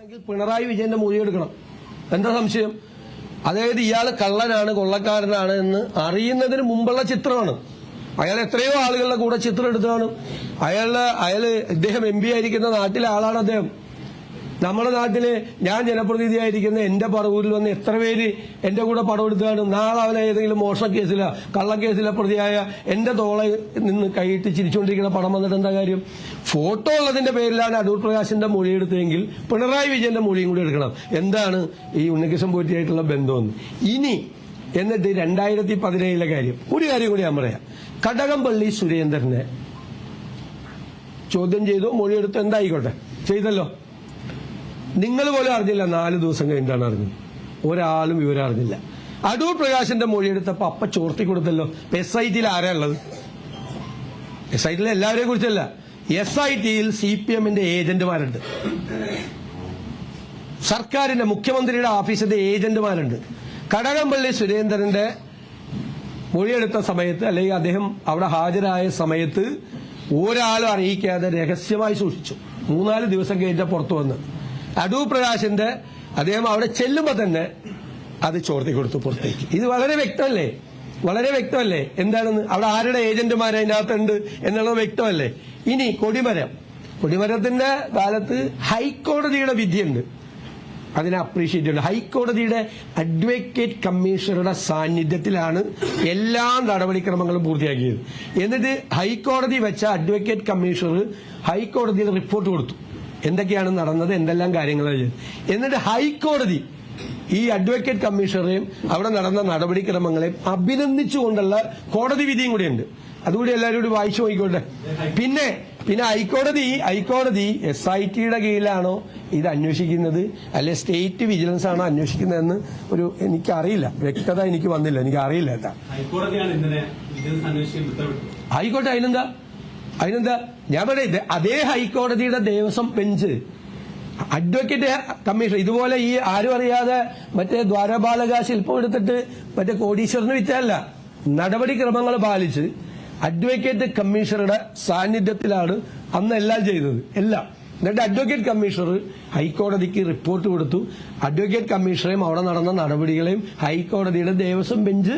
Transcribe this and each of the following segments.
ആണെങ്കിൽ പിണറായി വിജയന്റെ മൊഴിയെടുക്കണം. എന്താ സംശയം? അതായത് ഇയാൾ കള്ളനാണ്, കൊള്ളക്കാരനാണ് എന്ന് അറിയുന്നതിന് മുമ്പുള്ള ചിത്രമാണ്. അയാൾ എത്രയോ ആളുകളുടെ കൂടെ ചിത്രം എടുത്താണ്. ഇദ്ദേഹം MP ആയിരിക്കുന്ന നാട്ടിലെ ആളാണ് അദ്ദേഹം. നമ്മുടെ നാട്ടില് ഞാൻ ജനപ്രതിനിധിയായിരിക്കുന്ന എന്റെ പറവൂരിൽ വന്ന് എത്ര പേര് എന്റെ കൂടെ പടം എടുത്താണ്. നാളെ അവനെ ഏതെങ്കിലും മോഷണക്കേസിലോ കള്ളക്കേസിലോ പ്രതിയായ എന്റെ തോളെ നിന്ന് കൈയിട്ട് ചിരിച്ചുകൊണ്ടിരിക്കുന്ന പടം വന്നിട്ട് എന്താ കാര്യം? ഫോട്ടോ ഉള്ളതിന്റെ പേരിലാണ് അടൂർ പ്രകാശിന്റെ മൊഴി എടുത്തതെങ്കിൽ പിണറായി വിജയന്റെ മൊഴിയും കൂടി എടുക്കണം. എന്താണ് ഈ ഉണ്ണികൃഷ്ണൻ പോറ്റിയായിട്ടുള്ള ബന്ധമെന്ന്. ഇനി എന്നിട്ട് 2017 കാര്യം, ഒരു കാര്യം കൂടി ഞാൻ പറയാം. കടകംപള്ളി സുരേന്ദ്രനെ ചോദ്യം ചെയ്തു, മൊഴിയെടുത്ത് എന്തായിക്കോട്ടെ ചെയ്തല്ലോ. നിങ്ങൾ പോലും അറിഞ്ഞില്ല. 4 ദിവസം കഴിഞ്ഞിട്ടാണ് അറിഞ്ഞത്. ഒരാളും വിവരം അറിഞ്ഞില്ല. അടൂർ പ്രകാശിന്റെ മൊഴിയെടുത്തപ്പോ അപ്പ ചോർത്തി കൊടുത്തല്ലോ. SIT-യിൽ ആരാ ഉള്ളത്? SIT-ലെ എല്ലാവരെയും കുറിച്ചല്ല. SIT-യിൽ CPM-ന്റെ ഏജന്റുമാരുണ്ട്, സർക്കാരിന്റെ മുഖ്യമന്ത്രിയുടെ ഓഫീസിന്റെ ഏജന്റുമാരുണ്ട്. കടകംപള്ളി സുരേന്ദ്രന്റെ മൊഴിയെടുത്ത സമയത്ത് അല്ലെങ്കിൽ അദ്ദേഹം അവിടെ ഹാജരായ സമയത്ത് ഒരാളും അറിയിക്കാതെ രഹസ്യമായി സൂക്ഷിച്ചു. 3-4 ദിവസം കഴിഞ്ഞ പുറത്തു വന്ന് അടൂർ പ്രകാശിന്റെ അദ്ദേഹം അവിടെ ചെല്ലുമ്പോ തന്നെ അത് ചോർത്തി കൊടുത്തു പുറത്തേക്ക്. ഇത് വളരെ വ്യക്തമല്ലേ? വളരെ വ്യക്തമല്ലേ എന്താണെന്ന്? അവിടെ ആരുടെ ഏജന്റുമാർ അതിനകത്തുണ്ട് എന്നുള്ളത് വ്യക്തമല്ലേ? ഇനി കൊടിമരത്തിന്റെ കാലത്ത് ഹൈക്കോടതിയുടെ വിധിയുണ്ട്, അതിനെ അപ്രീഷിയേറ്റ് ചെയ്യുന്നു. ഹൈക്കോടതിയുടെ അഡ്വക്കേറ്റ് കമ്മീഷണറുടെ സാന്നിധ്യത്തിലാണ് എല്ലാ നടപടിക്രമങ്ങളും പൂർത്തിയാക്കിയത്. എന്നിട്ട് ഹൈക്കോടതി വെച്ച അഡ്വക്കേറ്റ് കമ്മീഷണർ ഹൈക്കോടതിയിൽ റിപ്പോർട്ട് കൊടുത്തു, എന്തൊക്കെയാണ് നടന്നത്, എന്തെല്ലാം കാര്യങ്ങളാണ് ചെയ്തത്. എന്നിട്ട് ഹൈക്കോടതി ഈ അഡ്വക്കേറ്റ് കമ്മീഷണറെയും അവിടെ നടന്ന നടപടിക്രമങ്ങളെയും അഭിനന്ദിച്ചുകൊണ്ടുള്ള കോടതി വിധിയും കൂടിയുണ്ട്. അതുകൂടി എല്ലാവരും കൂടി വായിച്ചു നോക്കിക്കോട്ടെ. പിന്നെ ഹൈക്കോടതി SIT-യുടെ കീഴിലാണോ ഇത് അന്വേഷിക്കുന്നത്, അല്ലെ സ്റ്റേറ്റ് വിജിലൻസ് ആണോ അന്വേഷിക്കുന്നതെന്ന് എനിക്കറിയില്ല, വ്യക്തത എനിക്ക് വന്നില്ല, എനിക്കറിയില്ല. ആയിക്കോട്ടെ, അതിനെന്താ ഞാൻ പറയട്ടെ. അതേ ഹൈക്കോടതിയുടെ ദേവസ്വം ബെഞ്ച് അഡ്വക്കേറ്റ് കമ്മീഷൻ ഇതുപോലെ ഈ ആരും അറിയാതെ മറ്റേ ദ്വാരപാലക ശില്പം എടുത്തിട്ട് മറ്റേ കോടീശ്വരന് വിറ്റല്ല, നടപടിക്രമങ്ങൾ പാലിച്ച് അഡ്വക്കേറ്റ് കമ്മീഷണറുടെ സാന്നിധ്യത്തിലാണ് അന്ന് എല്ലാം ചെയ്തത്, എല്ലാം. എന്നിട്ട് അഡ്വക്കേറ്റ് കമ്മീഷണർ ഹൈക്കോടതിക്ക് റിപ്പോർട്ട് കൊടുത്തു. അഡ്വക്കേറ്റ് കമ്മീഷണറെയും അവിടെ നടന്ന നടപടികളെയും ഹൈക്കോടതിയുടെ ദേവസ്വം ബെഞ്ച്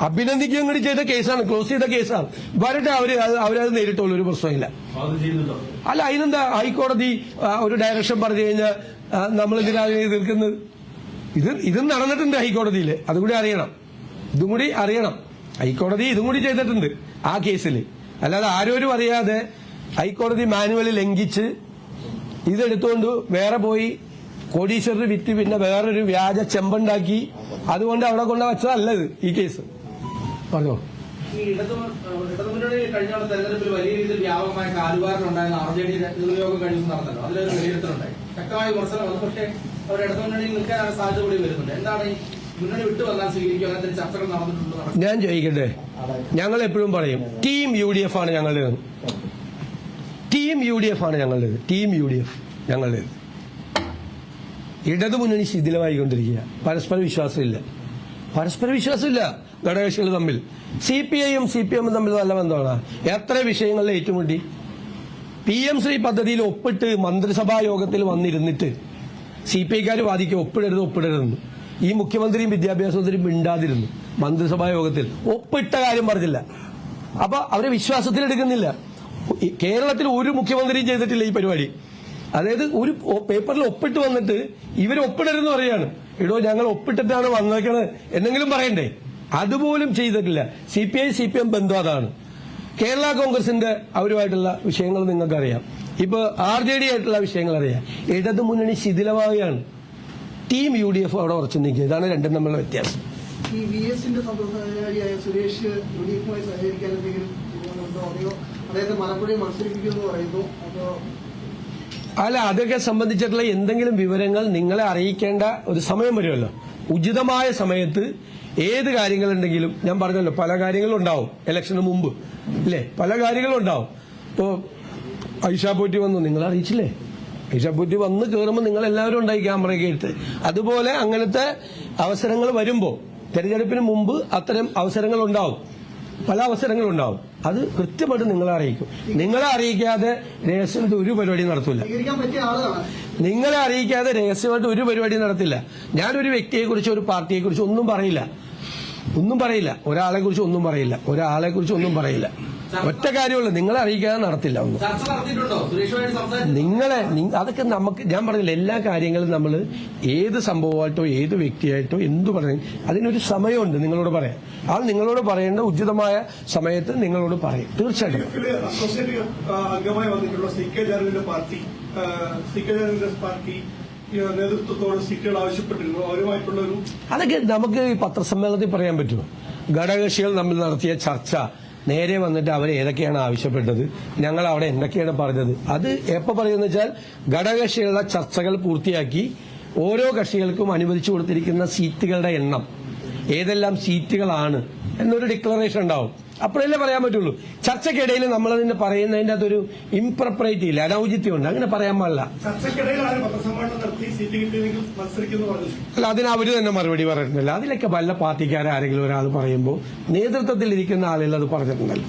അഭിനന്ദിക്കുകയും കൂടി ചെയ്ത കേസാണ്, ക്ലോസ് ചെയ്ത കേസാണ്. വരട്ടെ, അവരത് നേരിട്ടുള്ളൂ, ഒരു പ്രശ്നമില്ല. അല്ല, അതിനെന്താ? ഹൈക്കോടതി ഒരു ഡയറക്ഷൻ പറഞ്ഞു കഴിഞ്ഞാൽ നമ്മൾ ഇതിനാണ് എതിർക്കുന്നത്. ഇതും നടന്നിട്ടുണ്ട് ഹൈക്കോടതിയിൽ, അതുകൂടി അറിയണം. ഹൈക്കോടതി ഇതും കൂടി ചെയ്തിട്ടുണ്ട് ആ കേസിൽ. അല്ലാതെ ആരോരും അറിയാതെ ഹൈക്കോടതി മാനുവൽ ലംഘിച്ച് ഇതെടുത്തുകൊണ്ട് വേറെ പോയി കോടീശ്വരന് വിറ്റ് പിന്നെ വേറൊരു വ്യാജ ചെമ്പുണ്ടാക്കി അതുകൊണ്ട് അവിടെ കൊണ്ട് വെച്ചതല്ലത് ഈ കേസ്. പറഞ്ഞോ. ഈ ഇടതുമുന്നണി കഴിഞ്ഞ തെരഞ്ഞെടുപ്പിൽ വലിയ രീതിയിൽ വ്യാപകമായ കാലുവാരനുണ്ടായിരുന്ന RJD നേതൃയോഗം കഴിഞ്ഞ് നടന്നല്ലോ, അതിലൊരു വിലയിരുത്തലുണ്ടായി. ശക്തമായ വിമർശനം വന്നു. പക്ഷേ അവർ ഇടതുമുന്നണിയിൽ നിൽക്കാനാണ് സാധ്യത കൂടി വരുന്നുണ്ട്. എന്താണ് ഈ മുന്നണി വിട്ടു വന്നാൽ സ്വീകരിക്കും, അങ്ങനത്തെ ചർച്ചകൾ നടന്നിട്ടുണ്ടോ? ഞാൻ ചോദിക്കട്ടെ, ഞങ്ങൾ എപ്പോഴും പറയും ടീം UDF ആണ് ഞങ്ങളുടേത്. ടീം UDF ആണ് ഞങ്ങളുടേത്. ഇടതുമുന്നണി ശിഥിലമായിക്കൊണ്ടിരിക്കുക. പരസ്പര വിശ്വാസമില്ല ഘടകകക്ഷികൾ തമ്മിൽ. CPI-യും CPM-ഉം തമ്മിൽ നല്ല ബന്ധമാണ്. എത്ര വിഷയങ്ങളിൽ ഏറ്റുമുട്ടി. PM ശ്രീ പദ്ധതിയിൽ ഒപ്പിട്ട് മന്ത്രിസഭാ യോഗത്തിൽ വന്നിരുന്നിട്ട് CPI-ക്കാർ വാദിക്കും ഒപ്പിടരുതെന്ന്. ഈ മുഖ്യമന്ത്രിയും വിദ്യാഭ്യാസ മന്ത്രിയും മിണ്ടാതിരുന്നു. മന്ത്രിസഭാ യോഗത്തിൽ ഒപ്പിട്ട കാര്യം പറഞ്ഞില്ല. അപ്പൊ അവരെ വിശ്വാസത്തിലെടുക്കുന്നില്ല. കേരളത്തിൽ ഒരു മുഖ്യമന്ത്രിയും ചെയ്തിട്ടില്ല ഈ പരിപാടി. അതായത് ഒരു പേപ്പറിൽ ഒപ്പിട്ട് വന്നിട്ട് ഇവർ ഒപ്പിടരുതെന്ന് പറയാണ്. ഞങ്ങൾ ഒപ്പിട്ടിട്ടാണ് വന്നേക്കണത് എന്നെങ്കിലും പറയണ്ടേ? അതുപോലും ചെയ്തിട്ടില്ല. CPI CPM ബന്ധം അതാണ്. കേരള കോൺഗ്രസിന്റെ അവരുമായിട്ടുള്ള വിഷയങ്ങൾ നിങ്ങൾക്കറിയാം. ഇപ്പൊ RJD ആയിട്ടുള്ള വിഷയങ്ങൾ അറിയാം. ഇടതുമുന്നണി ശിഥിലമാവുകയാണ്. ടീം UDF അവിടെ ഉറച്ചു നിൽക്കുക. ഇതാണ് രണ്ടും തമ്മിലുള്ള വ്യത്യാസം. ഈ VS-ന്റെ സഹചാരിയായ സുരേഷ് UDF-മായി സഹകരിക്കാൻ എന്തെങ്കിലും അദ്ദേഹത്തെ മലപ്പുഴയിൽ മത്സരിപ്പിക്കുമെന്ന് പറയുന്നു. അല്ല, അതൊക്കെ സംബന്ധിച്ചിട്ടുള്ള എന്തെങ്കിലും വിവരങ്ങൾ നിങ്ങളെ അറിയിക്കേണ്ട ഒരു സമയം വരുമല്ലോ. ഉചിതമായ സമയത്ത് ഏത് കാര്യങ്ങളുണ്ടെങ്കിലും ഞാൻ പറഞ്ഞല്ലോ, പല കാര്യങ്ങളും ഉണ്ടാവും ഇലക്ഷന് മുമ്പ്, ഇല്ലേ? പല കാര്യങ്ങളും ഉണ്ടാവും. ഇപ്പോ ഐഷ പോറ്റി വന്നു, നിങ്ങൾ അറിയിച്ചില്ലേ? ഐഷ പോറ്റി വന്ന് കയറുമ്പോൾ നിങ്ങൾ എല്ലാവരും ഉണ്ടായി ക്യാമറയൊക്കെ എടുത്ത്. അതുപോലെ അങ്ങനത്തെ അവസരങ്ങൾ വരുമ്പോൾ തെരഞ്ഞെടുപ്പിന് മുമ്പ് അത്തരം അവസരങ്ങൾ ഉണ്ടാവും. പല അവസരങ്ങളും ഉണ്ടാവും. അത് കൃത്യമായിട്ട് നിങ്ങളെ അറിയിക്കും. നിങ്ങളെ അറിയിക്കാതെ രഹസ്യമായിട്ട് ഒരു പരിപാടി നടത്തില്ല. സ്വീകരിക്കാൻ പറ്റിയ ആളാണ്. നിങ്ങളെ അറിയിക്കാതെ രഹസ്യമായിട്ട് ഒരു പരിപാടി നടത്തില്ല. ഞാനൊരു വ്യക്തിയെക്കുറിച്ച് ഒരു പാർട്ടിയെക്കുറിച്ച് ഒന്നും പറയില്ല. ഒരാളെ കുറിച്ച് ഒന്നും പറയില്ല. ഒറ്റ കാര്യമുള്ളൂ, നിങ്ങളെ അറിയിക്കാതെ നടത്തില്ല ഒന്നും. ചർച്ച നടത്തിയിട്ടുണ്ടോ സുരേഷുമായിട്ട് സംസാരിച്ചു? അതൊക്കെ നമുക്ക്, ഞാൻ പറഞ്ഞില്ല, എല്ലാ കാര്യങ്ങളും നമ്മൾ ഏത് സംഭവമായിട്ടോ ഏത് വ്യക്തിയായിട്ടോ എന്തു പറയും അതിനൊരു സമയമുണ്ട് നിങ്ങളോട് പറയാൻ. നിങ്ങളോട് പറയേണ്ട ഉചിതമായ സമയത്ത് നിങ്ങളോട് പറയും. തീർച്ചയായിട്ടും അസോസിയേറ്റ് അംഗമായി വന്നിട്ടുള്ള സി കെ ജാനുവിന്റെ പാർട്ടി നേതൃത്വത്തോട് സീറ്റുകൾ ആവശ്യപ്പെട്ടിരുന്നു. അവരുമായിട്ടുള്ള ഒരു അതൊക്കെ നമുക്ക് ഈ പത്രസമ്മേളനത്തിൽ പറയാൻ പറ്റുമോ? ഘടകകക്ഷികൾ തമ്മിൽ നടത്തിയ ചർച്ച നേരെ വന്നിട്ട് അവർ ഏതൊക്കെയാണ് ആവശ്യപ്പെട്ടത്, ഞങ്ങൾ അവിടെ എന്തൊക്കെയാണ് പറഞ്ഞത്, അത് എപ്പോൾ പറയുമെന്ന് വെച്ചാൽ ഘടകകക്ഷികളുടെ ചർച്ചകൾ പൂർത്തിയാക്കി ഓരോ കക്ഷികൾക്കും അനുവദിച്ചു കൊടുത്തിരിക്കുന്ന സീറ്റുകളുടെ എണ്ണം, ഏതെല്ലാം സീറ്റുകളാണ് എന്നൊരു ഡിക്ലറേഷൻ ഉണ്ടാവും. അപ്പോഴല്ലേ പറയാൻ പറ്റുള്ളൂ. ചർച്ചയ്ക്കിടയിൽ നമ്മളതിന് പറയുന്നതിന്റെ അതൊരു ഇംപ്രപ്പറേറ്റ് ഇല്ല, അനൌചിത്യമുണ്ട്. അങ്ങനെ പറയാൻ പാടില്ല. ചർച്ചയ്ക്കിടയിലാണ് പത്രസമ്മേളനം നടത്തി സീറ്റ് കിട്ടിയെങ്കിൽ മത്സരിക്കുന്നു പറഞ്ഞു. അല്ല, അതിന് അവര് തന്നെ മറുപടി പറഞ്ഞിട്ടില്ല. അതിലൊക്കെ വല്ല പാർട്ടിക്കാരെ ആരെങ്കിലും ഒരാൾ പറയുമ്പോൾ നേതൃത്വത്തിൽ ഇരിക്കുന്ന ആളുകൾ അത് പറഞ്ഞിട്ടുണ്ടല്ലോ.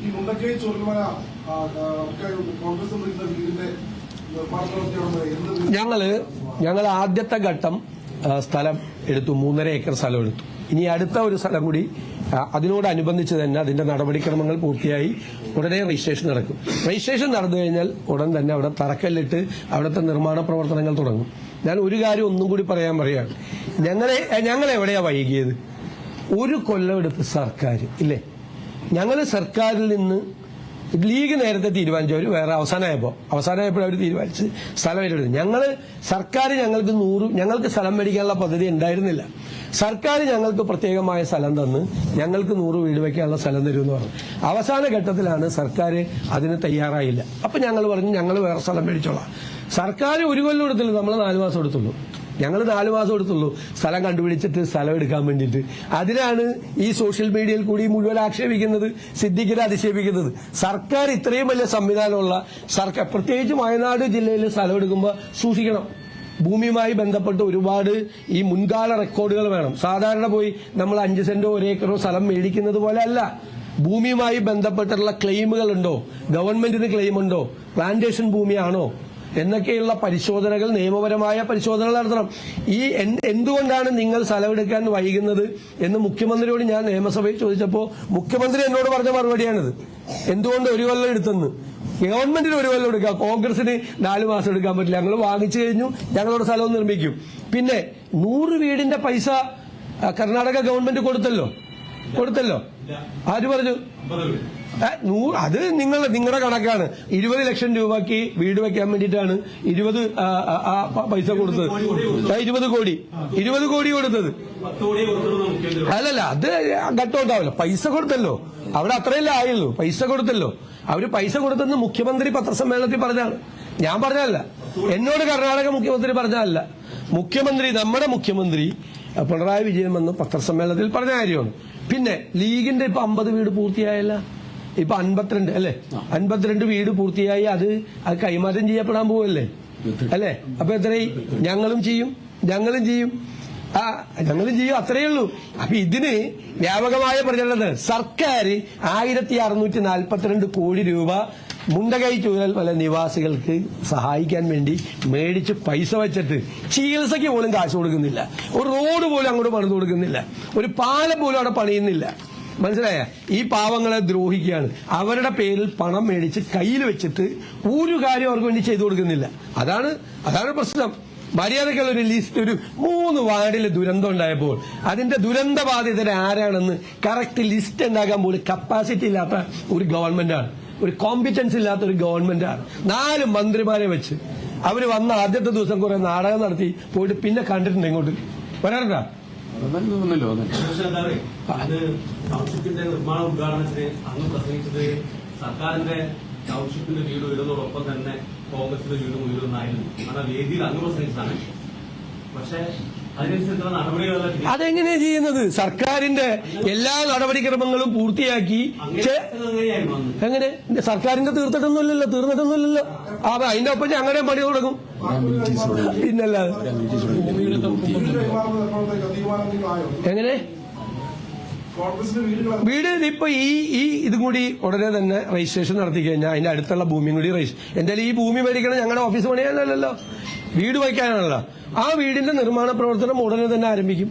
ഈ മുണ്ടക്കൈ ചോർമല കോൺഗ്രസ് വീടിന്റെ ഞങ്ങൾ ആദ്യത്തെ ഘട്ടം സ്ഥലം എടുത്തു, 3.5 ഏക്കർ സ്ഥലം എടുത്തു. ഇനി അടുത്ത ഒരു സ്ഥലം കൂടി അതിനോടനുബന്ധിച്ച് തന്നെ അതിന്റെ നടപടിക്രമങ്ങൾ പൂർത്തിയായി ഉടനെ രജിസ്ട്രേഷൻ നടക്കും. രജിസ്ട്രേഷൻ നടന്നു കഴിഞ്ഞാൽ ഉടൻ തന്നെ അവിടെ തറക്കല്ലിട്ട് അവിടുത്തെ നിർമ്മാണ പ്രവർത്തനങ്ങൾ തുടങ്ങും. ഞാൻ ഒരു കാര്യം ഒന്നും കൂടി പറയാണ്. ഞങ്ങൾ എവിടെയാ വൈകിയത്? ഒരു കൊല്ലം എടുത്ത് സർക്കാർ ഇല്ലേ, ഞങ്ങൾ സർക്കാരിൽ നിന്ന് ലീഗ് നേരത്തെ തീരുമാനിച്ചു, അവർ വേറെ അവസാനമായപ്പോൾ അവർ തീരുമാനിച്ച് സ്ഥലം ഏറ്റെടുത്തു. സർക്കാർ ഞങ്ങൾക്ക് സ്ഥലം മേടിക്കാനുള്ള പദ്ധതി ഉണ്ടായിരുന്നില്ല. സർക്കാർ ഞങ്ങൾക്ക് പ്രത്യേകമായ സ്ഥലം തന്ന് ഞങ്ങൾക്ക് 100 വീട് വയ്ക്കാനുള്ള സ്ഥലം തരുമെന്ന് പറഞ്ഞു. അവസാന ഘട്ടത്തിലാണ് സർക്കാർ അതിന് തയ്യാറായില്ല. അപ്പൊ ഞങ്ങൾ പറഞ്ഞു ഞങ്ങൾ വേറെ സ്ഥലം മേടിച്ചോളാം. സർക്കാർ 1 കൊല്ലം എടുത്തില്ല, നമ്മൾ 4 മാസം എടുത്തുള്ളൂ. ഞങ്ങൾ 4 മാസം എടുത്തുള്ളൂ സ്ഥലം കണ്ടുപിടിച്ചിട്ട് സ്ഥലം എടുക്കാൻ വേണ്ടിയിട്ട്. അതിനാണ് ഈ സോഷ്യൽ മീഡിയയിൽ കൂടി മുഴുവൻ ആക്ഷേപിക്കുന്നത്, സിദ്ദിഖിനെ അധിക്ഷേപിക്കുന്നത്. സർക്കാർ ഇത്രയും വലിയ സംവിധാനമുള്ള സർക്കാർ, പ്രത്യേകിച്ച് വയനാട് ജില്ലയിൽ സ്ഥലം എടുക്കുമ്പോൾ സൂക്ഷിക്കണം. ഭൂമിയുമായി ബന്ധപ്പെട്ട് ഒരുപാട് ഈ മുൻകാല റെക്കോർഡുകൾ വേണം. സാധാരണ പോയി നമ്മൾ 5 സെന്റോ 1 ഏക്കറോ സ്ഥലം മേടിക്കുന്നത് പോലെ അല്ല. ഭൂമിയുമായി ബന്ധപ്പെട്ടുള്ള ക്ലെയിമുകളുണ്ടോ, ഗവൺമെന്റിന് ക്ലെയിമുണ്ടോ, പ്ലാന്റേഷൻ ഭൂമിയാണോ എന്നൊക്കെയുള്ള പരിശോധനകൾ, നിയമപരമായ പരിശോധനകൾ നടത്തണം. എന്തുകൊണ്ടാണ് നിങ്ങൾ സ്ഥലമെടുക്കാൻ വൈകുന്നത് എന്ന് മുഖ്യമന്ത്രിയോട് ഞാൻ നിയമസഭയിൽ ചോദിച്ചപ്പോൾ മുഖ്യമന്ത്രി എന്നോട് പറഞ്ഞ മറുപടിയാണിത്. എന്തുകൊണ്ട് 1 കൊല്ലം എടുത്തെന്ന്. ഗവൺമെന്റിന് 1 കൊല്ലം എടുക്കാം, കോൺഗ്രസിന് 4 മാസം എടുക്കാൻ പറ്റില്ല. ഞങ്ങൾ വാങ്ങിച്ചു കഴിഞ്ഞു, ഞങ്ങളുടെ സ്ഥലവും നിർമ്മിക്കും. പിന്നെ 100 വീടിന്റെ പൈസ കർണാടക ഗവൺമെന്റ് കൊടുത്തല്ലോ. ആര് പറഞ്ഞു? അത് നിങ്ങളുടെ കണക്കാണ്. 20 ലക്ഷം രൂപയ്ക്ക് വീട് വെക്കാൻ വേണ്ടിയിട്ടാണ് 20 പൈസ കൊടുത്തത്. 20 കോടി കൊടുത്തത്. അല്ലല്ല, അത് ഘട്ടം ഉണ്ടാവില്ല. പൈസ കൊടുത്തല്ലോ, അവിടെ അത്രയല്ലേ ആയുള്ളൂ. പൈസ കൊടുത്തല്ലോ. അവര് പൈസ കൊടുത്തെന്ന് മുഖ്യമന്ത്രി പത്രസമ്മേളനത്തിൽ പറഞ്ഞാണ്, ഞാൻ പറഞ്ഞല്ല. എന്നോട് കർണാടക മുഖ്യമന്ത്രി പറഞ്ഞല്ല. നമ്മുടെ മുഖ്യമന്ത്രി പിണറായി വിജയൻ വന്ന് പത്രസമ്മേളനത്തിൽ പറഞ്ഞ കാര്യമാണ്. പിന്നെ ലീഗിന്റെ ഇപ്പൊ 50 വീട് പൂർത്തിയായല്ല, ഇപ്പൊ 52 അല്ലേ, 52 വീട് പൂർത്തിയായി. അത് കൈമാറ്റം ചെയ്യപ്പെടാൻ പോവല്ലേ അല്ലേ? അപ്പൊ എത്രയായി? ഞങ്ങളും ചെയ്യും. അത്രയേ ഉള്ളൂ. അപ്പൊ ഇതിന് വ്യാപകമായ പ്രചരണം. സർക്കാർ 1642 കോടി രൂപ മുണ്ടകൈ ചൂരൽമല നിവാസികൾക്ക് സഹായിക്കാൻ വേണ്ടി മേടിച്ച് പൈസ വെച്ചിട്ട് ചികിത്സയ്ക്ക് പോലും കാശ് കൊടുക്കുന്നില്ല. ഒരു റോഡ് പോലും അങ്ങോട്ട് പണിത് കൊടുക്കുന്നില്ല. ഒരു പാലം പോലും അവിടെ പണിയുന്നില്ല. മനസ്സിലായ? ഈ പാവങ്ങളെ ദ്രോഹിക്കുകയാണ്. അവരുടെ പേരിൽ പണം മേടിച്ച് കയ്യിൽ വെച്ചിട്ട് ഒരു കാര്യം അവർക്ക് വേണ്ടി ചെയ്തു കൊടുക്കുന്നില്ല. അതാണ് പ്രശ്നം. മര്യാദക്കുള്ള ഒരു ലിസ്റ്റ്, ഒരു 3 വാർഡിൽ ദുരന്തം ഉണ്ടായപ്പോൾ അതിന്റെ ദുരന്ത ബാധിതർ ആരാണെന്ന് കറക്റ്റ് ലിസ്റ്റ് ഉണ്ടാക്കാൻ പോലും കപ്പാസിറ്റി ഇല്ലാത്ത ഒരു ഗവൺമെന്റാണ്, ഒരു കോമ്പിറ്റൻസ് ഇല്ലാത്ത ഒരു ഗവൺമെന്റാണ്. 4 മന്ത്രിമാരെ വെച്ച് അവര് വന്ന ആദ്യത്തെ ദിവസം കുറെ നാടകം നടത്തി പോയിട്ട് പിന്നെ കണ്ടിട്ടുണ്ട്. ഇങ്ങോട്ട് വരാറുണ്ടാ? ടൗൺഷിപ്പിന്റെ നിർമ്മാണ ഉദ്ഘാടനത്തിന് അന്ന് പ്രസംഗിച്ചത് സർക്കാരിന്റെ ടൗൺഷിപ്പിന്റെ വീട് ഉയരുന്നതോടൊപ്പം തന്നെ കോൺഗ്രസിന്റെ വീടും ഉയരുന്നായിരുന്നു. കാരണം വേദിയിൽ അങ്ങ് പ്രസംഗിച്ചതാണ്. പക്ഷേ അതിനനുസരിച്ചുള്ള നടപടികളെല്ലാം അതെങ്ങനെയാ ചെയ്യുന്നത്? സർക്കാരിന്റെ എല്ലാ നടപടിക്രമങ്ങളും പൂർത്തിയാക്കി എങ്ങനെ? സർക്കാരിന്റെ തീർന്നിട്ടൊന്നുമില്ലല്ലോ. അതിന്റെ ഒപ്പം ഞങ്ങളുടെ പണി തുടങ്ങും. പിന്നല്ലാതെ എങ്ങനെ? കോൺഗ്രസിന്റെ വീടുകൾ വീട് ഇപ്പൊ ഈ ഇതും കൂടി ഉടനെ തന്നെ രജിസ്ട്രേഷൻ നടത്തി കഴിഞ്ഞാൽ അതിന്റെ അടുത്തുള്ള ഭൂമിയും കൂടി എന്തായാലും ഈ ഭൂമി മേടിക്കണം ഞങ്ങളുടെ ഓഫീസ് പണിയാനല്ലോ, വീട് വയ്ക്കാനാണല്ലോ. ആ വീടിന്റെ നിർമ്മാണ പ്രവർത്തനം ഉടനെ തന്നെ ആരംഭിക്കും,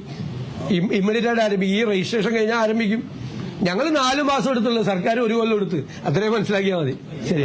ഇമ്മീഡിയറ്റ് ആയിട്ട് ആരംഭിക്കും. ഈ രജിസ്ട്രേഷൻ കഴിഞ്ഞാൽ ആരംഭിക്കും. ഞങ്ങൾ 4 മാസം എടുത്തുള്ളൂ, സർക്കാർ 1 കൊല്ലം എടുത്ത്. അത്രയും മനസ്സിലാക്കിയാൽ മതി. ശരി.